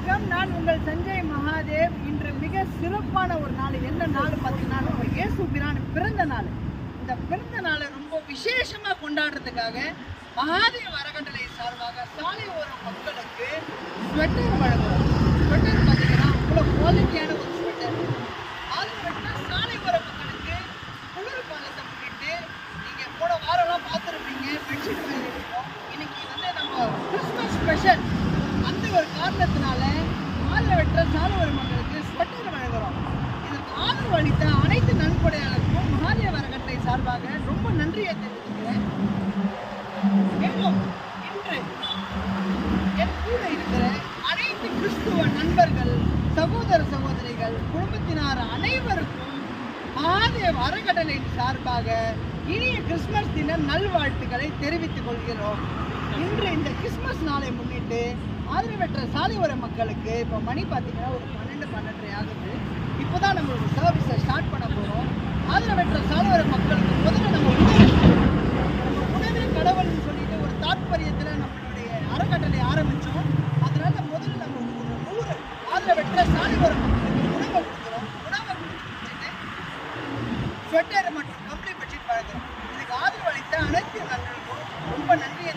வணக்கம். நான் உங்கள் சஞ்சய் மகாதேவ். இன்று மிக சிறப்பான ஒரு நாள். என்ன நாள் பார்த்தீங்கன்னா, நம்ம இயேசு பிரான் பிறந்த நாள். இந்த பிறந்த நாளை ரொம்ப விசேஷமாக கொண்டாடுறதுக்காக மகாதேவ் அறக்கட்டளை சார்பாக சாலை ஓரம் மக்களுக்கு ஸ்வெட்டர் வழங்குறோம். ஸ்வெட்டர் பார்த்தீங்கன்னா அவ்வளோ குவாலிட்டியான ஒரு ஸ்வெட்டர். அது வெட்டினா சாலை ஓர மக்களுக்கு குளிர் காலத்தை முன்னிட்டு நீங்கள் போன வாரம்லாம் பார்த்துருப்பீங்க, பெட்ஷீட் வாங்கியிருக்கோம். இன்னைக்கு நம்ம கிறிஸ்மஸ் ஸ்பெஷல் அந்த ஒரு காரணத்தினால ஆதரவு வெற்ற சாலை ஓர மக்களுக்கு ஸ்வெட்டர் வழங்குறோம். இதற்கு ஆதரவு அளித்த அனைத்து நன்கொடையாளருக்கும் மகாதேவ் அறக்கட்டளை சார்பாக ரொம்ப நன்றியை தெரிவித்துக்கிறேன். மேலும் இன்று என் கூட இருக்கிற அனைத்து கிறிஸ்துவ நண்பர்கள், சகோதர சகோதரிகள், குடும்பத்தினர் அனைவருக்கும் மகாதேவ் அறக்கட்டளையின் சார்பாக இனிய கிறிஸ்துமஸ் தின நல்வாழ்த்துக்களை தெரிவித்துக் கொள்கிறோம். இன்று இந்த கிறிஸ்துமஸ் நாளை முன்னிட்டு ஆதரவற்ற சாலை ஓர மக்களுக்கு இப்போ மணி பார்த்தீங்கன்னா ஒரு 12-12:30 ஆகுது. இப்போ தான் நம்ம ஒரு சர்வீஸை ஸ்டார்ட் பண்ண போகிறோம். ஆதரவற்ற சாலை ஓர மக்களுக்கு முதல்ல நம்ம உணவே கடவுள்னு சொல்லிட்டு ஒரு தாற்பயத்தில் நம்மளுடைய அறக்கட்டளை ஆரம்பித்தோம். அதனால முதல்ல நம்ம ஒரு 100 ஆதரவற்ற சாலை ஓர மக்களுக்கு உணவை கொடுக்குறோம். உணவை கொடுத்துட்டு ஸ்வெட்டர் மற்றும் கம்பளி பெட்ஷீட் வழங்குறோம். இதுக்கு ஆதரவு அளித்த அனைத்து நண்பர்களுக்கும் ரொம்ப நன்றியை